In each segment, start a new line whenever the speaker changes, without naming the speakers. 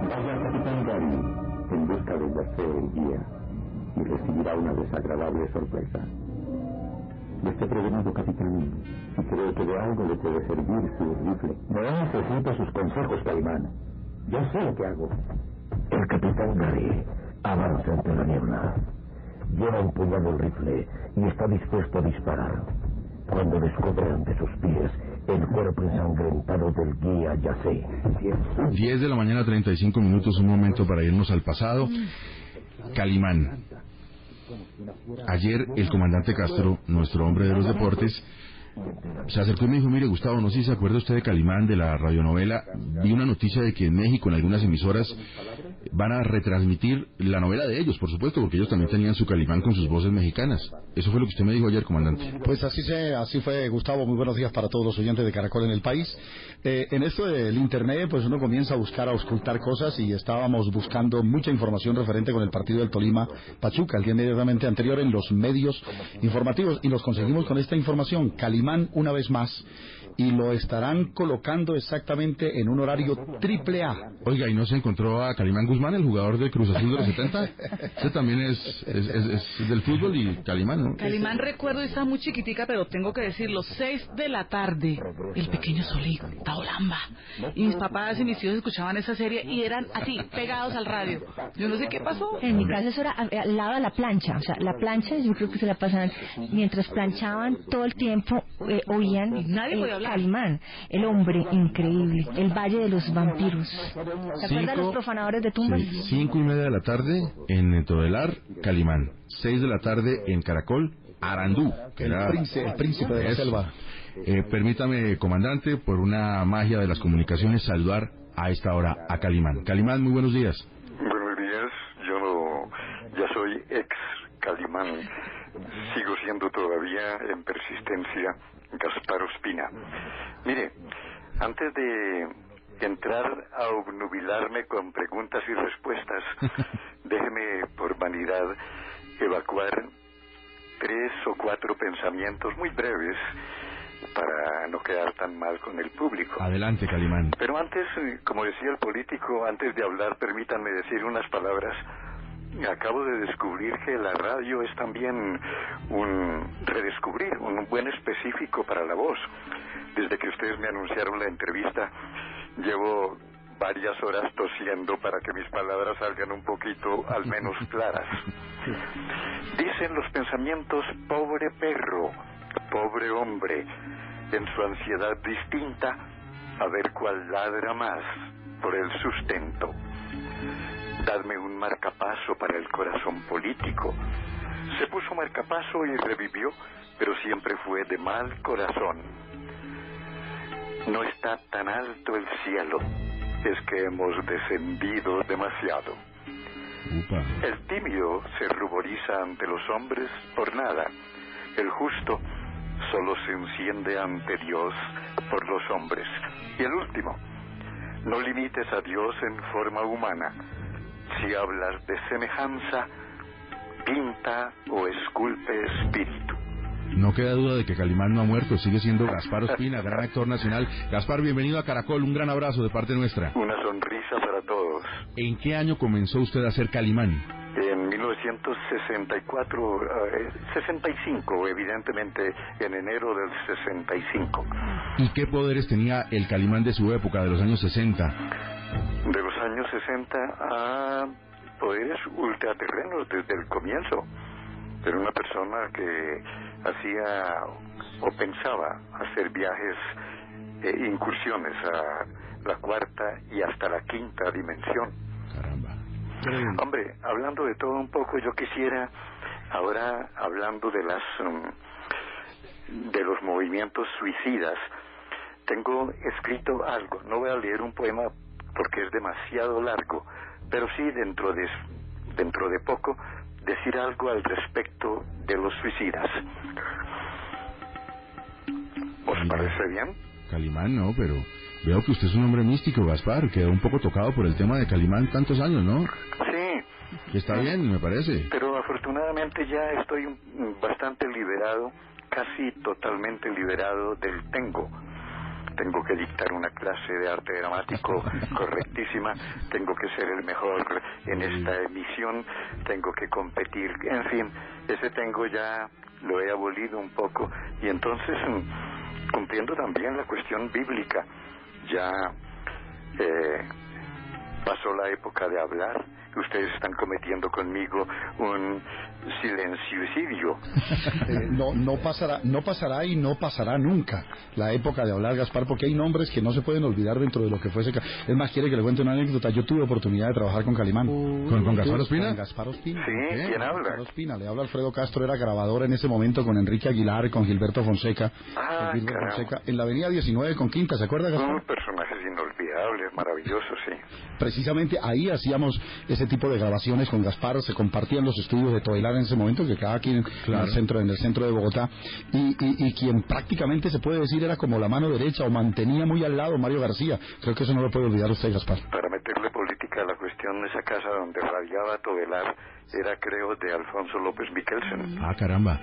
Vaya al capitán Gary en busca de Yacé el guía y recibirá una desagradable sorpresa. Esté prevenado, capitán. Si cree que de algo le puede servir su rifle. No necesito sus consejos, Calimán. Yo sé lo que hago.
El capitán Gary avanza entre la niebla. Lleva empuñado el rifle y está dispuesto a disparar. Cuando descubre ante sus pies el cuerpo ensangrentado del guía Yacé.
10 de la mañana, 35 minutos, un momento para irnos al pasado. Calimán. Ayer el comandante Castro, nuestro hombre de los deportes, se acercó y me dijo: mire, Gustavo, no sé si se acuerda usted de Calimán, de la radionovela. Vi una noticia de que en México, en algunas emisoras, van a retransmitir la novela de ellos, por supuesto, porque ellos también tenían su Calimán con sus voces mexicanas. Eso fue lo que usted me dijo ayer, comandante.
Pues así fue, Gustavo. Muy buenos días para todos los oyentes de Caracol en el país. En esto del internet, pues uno comienza a buscar, a auscultar cosas, y estábamos buscando mucha información referente con el partido del Tolima Pachuca el día inmediatamente anterior en los medios informativos, y los conseguimos con esta información. Calimán una vez más, y lo estarán colocando exactamente en un horario AAA.
Oiga, ¿y no se encontró a Calimán Guzmán, el jugador de Cruz Azul de los 70? Ese también es del fútbol, y Calimán, ¿no?
Calimán, recuerdo, estaba muy chiquitica, pero tengo que decirlo, 6 de la tarde, el pequeño Solí, Taolamba. Y mis papás y mis tíos escuchaban esa serie y eran así, pegados al radio. Yo no sé qué pasó.
En mi caso eso era al lado de la plancha. O sea, la plancha, yo creo que se la pasaban, mientras planchaban todo el tiempo, oían
nadie podía hablar.
Calimán, el hombre increíble, el Valle de los Vampiros. ¿Se acuerdan de los profanadores de tumbas?
Sí, 5:30 de la tarde en Todelar, Calimán. 6 de la tarde en Caracol, Arandú, que era
el príncipe de la selva.
Permítame, comandante, por una magia de las comunicaciones, saludar a esta hora a Calimán. Calimán, muy buenos días.
Buenos días, yo ya soy ex Calimán, sigo siendo todavía en persistencia Gaspar Ospina. Mire, antes de entrar a obnubilarme con preguntas y respuestas, déjeme por vanidad evacuar 3 o 4 pensamientos muy breves para no quedar tan mal con el público.
Adelante, Calimán.
Pero antes, como decía el político, antes de hablar, permítanme decir unas palabras. Acabo de descubrir que la radio es también un buen específico para la voz. Desde que ustedes me anunciaron la entrevista, llevo varias horas tosiendo para que mis palabras salgan un poquito, al menos, claras. Dicen los pensamientos: pobre perro, pobre hombre, en su ansiedad distinta, a ver cuál ladra más por el sustento. Dadme un marcapaso para el corazón político. Se puso marcapaso y revivió, pero siempre fue de mal corazón. No está tan alto el cielo, es que hemos descendido demasiado. El tímido se ruboriza ante los hombres por nada. El justo solo se enciende ante Dios por los hombres. Y el último: no limites a Dios en forma humana. Si hablas de semejanza, pinta o esculpe espíritu.
No queda duda de que Calimán no ha muerto, sigue siendo Gaspar Ospina, gran actor nacional. Gaspar, bienvenido a Caracol, un gran abrazo de parte nuestra.
Una sonrisa para todos.
¿En qué año comenzó usted a ser Calimán?
En 1964, 65, evidentemente, en enero del 65.
¿Y qué poderes tenía el Calimán de su época, de los años 60?
De los años 60 a poderes ultraterrenos desde el comienzo. Era una persona que hacía o pensaba hacer viajes, incursiones a la 4ª y hasta la 5ª dimensión.
Caramba.
Hombre, hablando de todo un poco, yo quisiera, ahora hablando de los movimientos suicidas, tengo escrito algo. No voy a leer un poema porque es demasiado largo, pero sí dentro de poco decir algo al respecto de los suicidas. ¿Os parece bien?
Calimán no, pero veo que usted es un hombre místico, Gaspar. Quedó un poco tocado por el tema de Calimán tantos años, ¿no?
Sí.
Que está bien, me parece.
Pero afortunadamente ya estoy bastante liberado, casi totalmente liberado del tengo. Tengo que dictar una clase de arte dramático correctísima, tengo que ser el mejor en esta emisión, tengo que competir, en fin, ese tengo ya lo he abolido un poco, y entonces, cumpliendo también la cuestión bíblica, ya pasó la época de hablar. Ustedes están cometiendo conmigo un silenciocidio.
No pasará y no pasará nunca la época de hablar, Gaspar, porque hay nombres que no se pueden olvidar dentro de lo que fuese. Es más, quiere que le cuente una anécdota. Yo tuve oportunidad de trabajar con Calimán.
¿Con Gaspar Ospina?
Con Gaspar Ospina.
Sí, ¿quién habla?
Gaspar Ospina. Le habla Alfredo Castro, era grabador en ese momento con Enrique Aguilar, con Gilberto Fonseca. En la avenida 19 con Quinta, ¿se acuerda, Gaspar?
Personajes inolvidables, maravillosos, sí.
Precisamente ahí hacíamos ese tipo de grabaciones con Gaspar, se compartían los estudios de Toilar en ese momento, que quedaba aquí en el centro de Bogotá, y quien prácticamente se puede decir era como la mano derecha, o mantenía muy al lado Mario García. Creo que eso no lo puede olvidar usted, Gaspar.
Para meterle política a la cuestión, esa casa donde radiaba Todelar era, creo, de Alfonso López Michelsen.
Ah, caramba.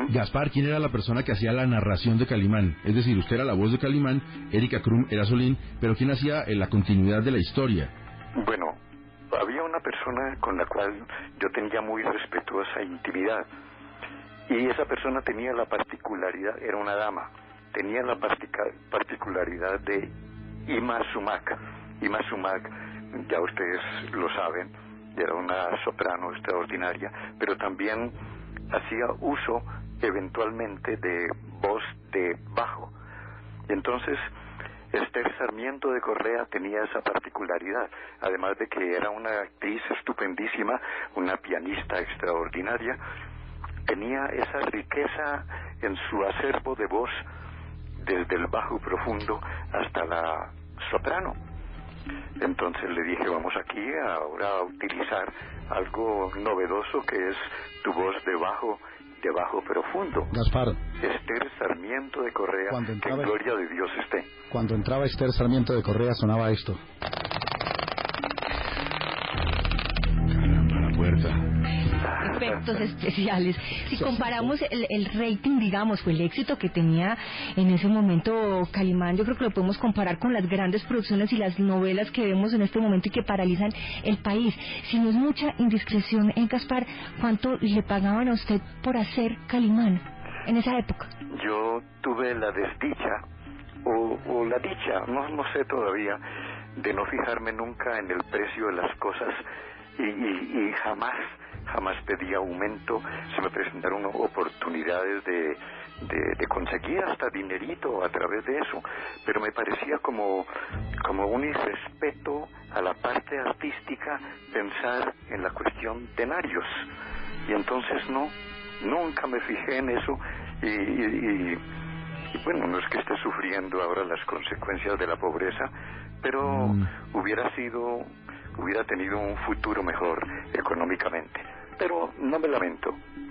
Gaspar, ¿quién era la persona que hacía la narración de Calimán? Es decir, usted era la voz de Calimán, Erika Krum era Solín, pero ¿quién hacía la continuidad de la historia?
Bueno, había una persona con la cual yo tenía muy respetuosa intimidad, y esa persona tenía la particularidad, era una dama, tenía la particularidad de Ima Sumac. Ima Sumac, ya ustedes lo saben, era una soprano extraordinaria, pero también hacía uso eventualmente de voz de bajo. Y entonces Esther Sarmiento de Correa tenía esa particularidad, además de que era una actriz estupendísima, una pianista extraordinaria, tenía esa riqueza en su acervo de voz, desde el bajo profundo hasta la soprano. Entonces le dije, vamos aquí ahora a utilizar algo novedoso, que es tu voz de bajo profundo.
Gaspar,
Esther Sarmiento de Correa, que en gloria de Dios esté.
Cuando entraba Esther Sarmiento de Correa sonaba esto.
Caramba, la puerta.
Efectos especiales. Si comparamos el rating, digamos, o el éxito que tenía en ese momento Calimán, yo creo que lo podemos comparar con las grandes producciones y las novelas que vemos en este momento y que paralizan el país. Si no es mucha indiscreción, Gaspar, ¿cuánto le pagaban a usted por hacer Calimán en esa época?
Yo tuve la desdicha o la dicha, no sé todavía, de no fijarme nunca en el precio de las cosas, y jamás pedí aumento. Se me presentaron oportunidades de conseguir hasta dinerito a través de eso, pero me parecía como un irrespeto a la parte artística pensar en la cuestión denarios, y entonces nunca me fijé en eso, y bueno, no es que esté sufriendo ahora las consecuencias de la pobreza, pero hubiera tenido un futuro mejor económicamente. Pero no me lamento,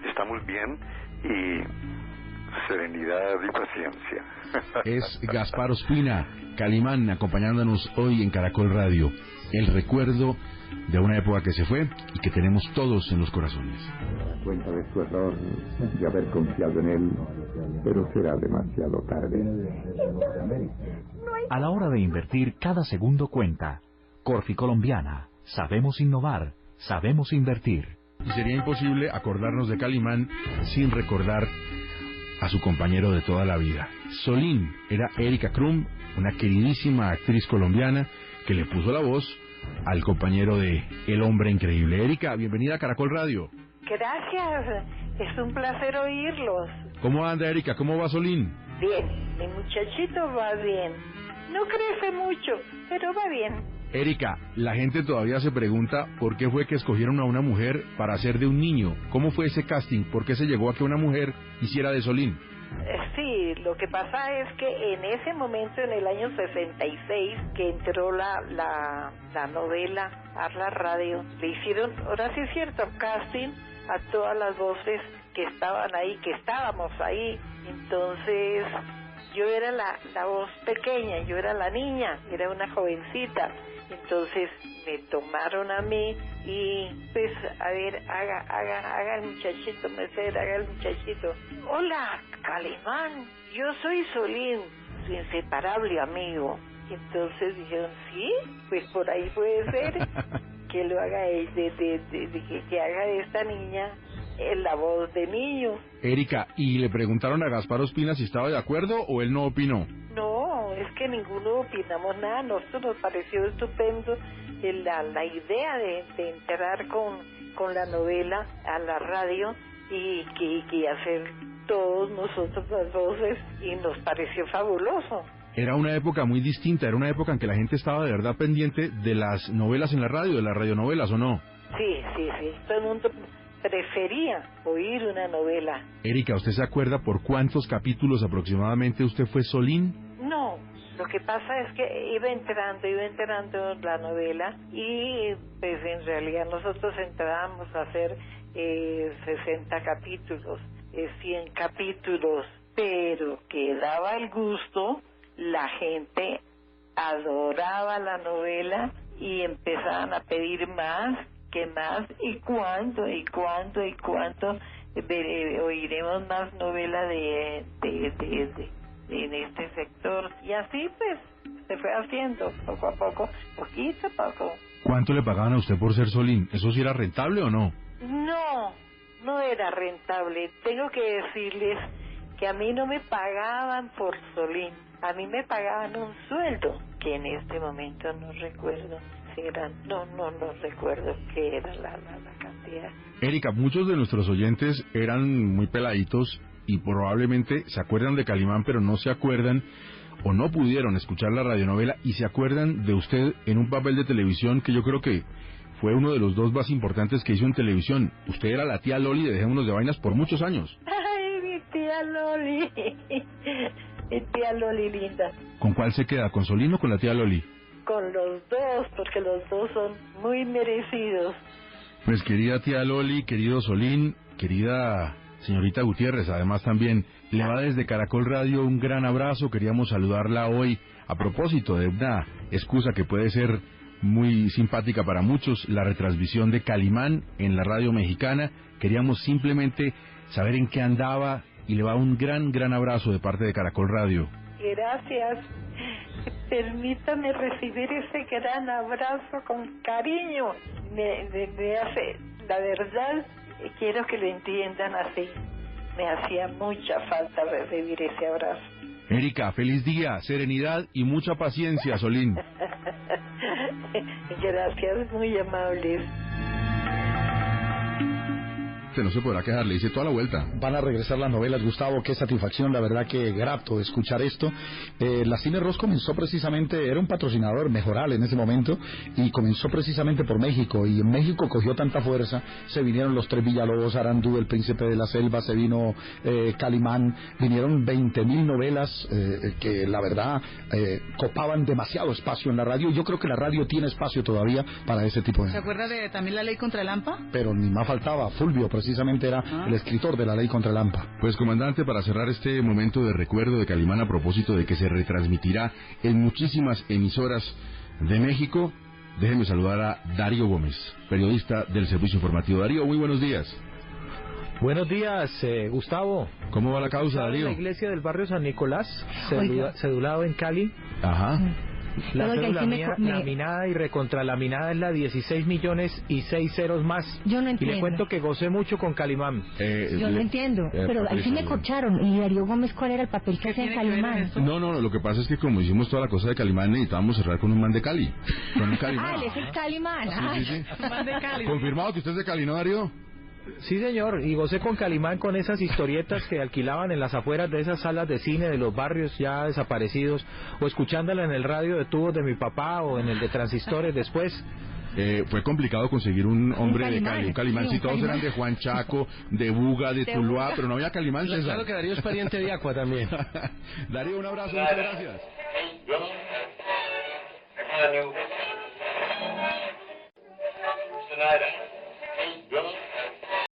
estamos bien, y serenidad y paciencia.
Es Gaspar Ospina, Calimán, acompañándonos hoy en Caracol Radio. El recuerdo de una época que se fue y que tenemos todos en los corazones.
Cuenta de su error de haber confiado en él, pero será demasiado tarde.
A la hora de invertir, cada segundo cuenta. Corfi Colombiana. Sabemos innovar, sabemos invertir.
Y sería imposible acordarnos de Calimán sin recordar a su compañero de toda la vida. Solín era Erika Krum, una queridísima actriz colombiana que le puso la voz al compañero de El Hombre Increíble. Erika, bienvenida a Caracol Radio.
Gracias, es un placer oírlos.
¿Cómo anda, Erika? ¿Cómo va Solín?
Bien, mi muchachito va bien. No crece mucho, pero va bien.
Erika, la gente todavía se pregunta por qué fue que escogieron a una mujer para hacer de un niño. ¿Cómo fue ese casting? ¿Por qué se llegó a que una mujer hiciera de Solín?
Sí, lo que pasa es que en ese momento, en el año 66, que entró la novela a la radio, le hicieron, ahora sí es cierto, casting a todas las voces que estaban ahí, que estábamos ahí. Entonces yo era la voz pequeña, yo era la niña, era una jovencita. Entonces me tomaron a mí y pues, a ver, haga el muchachito, Mercedes, haga el muchachito. Hola, Calimán, yo soy Solín, su inseparable amigo. Entonces dijeron, sí, pues por ahí puede ser que lo haga él, que haga de esta niña la voz de niño.
Erika, ¿y le preguntaron a Gaspar Ospina si estaba de acuerdo o él no opinó?
No, es que ninguno opinamos nada. A nosotros nos pareció estupendo la idea de entrar con la novela a la radio y hacer todos nosotros las voces, y nos pareció fabuloso.
Era una época muy distinta, era una época en que la gente estaba de verdad pendiente de las novelas en la radio, de las radionovelas, ¿o no?
Sí. Todo el mundo prefería oír una novela.
Erika, ¿usted se acuerda por cuántos capítulos aproximadamente usted fue Solín?
No, lo que pasa es que iba entrando la novela, y pues en realidad nosotros entrábamos a hacer 60 capítulos, 100 capítulos, pero que daba el gusto, la gente adoraba la novela y empezaban a pedir más, que más, y cuánto oiremos más novela de en este sector, y así pues se fue haciendo poco a poco, poquito a poco.
¿Cuánto le pagaban a usted por ser Solín? ¿Eso sí era rentable o no?
No era rentable. Tengo que decirles que a mí no me pagaban por Solín, a mí me pagaban un sueldo, que en este momento no recuerdo si eran, no recuerdo qué era la cantidad.
Erika, muchos de nuestros oyentes eran muy peladitos y probablemente se acuerdan de Calimán, pero no se acuerdan o no pudieron escuchar la radionovela, y se acuerdan de usted en un papel de televisión que yo creo que fue uno de los dos más importantes que hizo en televisión. Usted era la tía Loli de Dejémonos de Vainas por muchos años.
Ay, mi tía Loli. Mi tía Loli linda.
¿Con cuál se queda? ¿Con Solín o con la tía Loli?
Con los dos, porque los dos son muy merecidos.
Pues querida tía Loli, querido Solín, querida señorita Gutiérrez, además también le va desde Caracol Radio un gran abrazo. Queríamos saludarla hoy a propósito de una excusa que puede ser muy simpática para muchos, la retransmisión de Calimán en la radio mexicana. Queríamos simplemente saber en qué andaba y le va un gran abrazo de parte de Caracol Radio.
Gracias. Permítame recibir ese gran abrazo con cariño. Me hace, la verdad, quiero que lo entiendan así. Me hacía mucha falta recibir ese abrazo.
Erika, feliz día, serenidad y mucha paciencia, Solín.
Gracias, muy amables.
No se podrá quejar, le hice toda la vuelta.
Van a regresar las novelas, Gustavo, qué satisfacción, la verdad que grato escuchar esto. La Cine Ross comenzó precisamente, era un patrocinador Mejoral en ese momento, y comenzó precisamente por México, y en México cogió tanta fuerza, se vinieron los Tres Villalobos, Arandú, El Príncipe de la Selva, se vino Calimán, vinieron 20.000 novelas que la verdad copaban demasiado espacio en la radio. Yo creo que la radio tiene espacio todavía para ese tipo de...
¿Se acuerda de también La Ley contra el AMPA?
Pero ni más faltaba, Fulvio precisamente era el escritor de La Ley contra el AMPA.
Pues comandante, para cerrar este momento de recuerdo de Calimán a propósito de que se retransmitirá en muchísimas emisoras de México, déjeme saludar a Darío Gómez, periodista del Servicio Informativo. Darío, muy buenos días.
Buenos días, Gustavo.
¿Cómo va la causa, Darío?
La iglesia del barrio San Nicolás, cedulado en Cali.
Ajá.
La cédula mía, laminada y recontralaminada, es la 16 millones y 6 ceros más.
Yo no entiendo.
Y le cuento que gocé mucho con Calimán.
Yo no entiendo, pero ahí sí me corcharon. ¿Y Darío Gómez cuál era el papel que hacía en Calimán?
No, lo que pasa es que como hicimos toda la cosa de Calimán, necesitábamos cerrar con un man de Cali. Con un Calimán.
Él es el Calimán.
Sí.
Un man de Cali.
¿Confirmado que usted es de Cali, no, Darío?
Sí, señor, y gocé con Calimán con esas historietas que alquilaban en las afueras de esas salas de cine de los barrios ya desaparecidos, o escuchándola en el radio de tubos de mi papá o en el de transistores después.
Fue complicado conseguir un hombre de Cali, un Calimán. Sí, todos eran de Juan Chaco, de Buga, de Tuluá, pero no había Calimán, César.
Claro que Darío es pariente de Aqua también.
Darío, un abrazo, muchas gracias.
Tonight,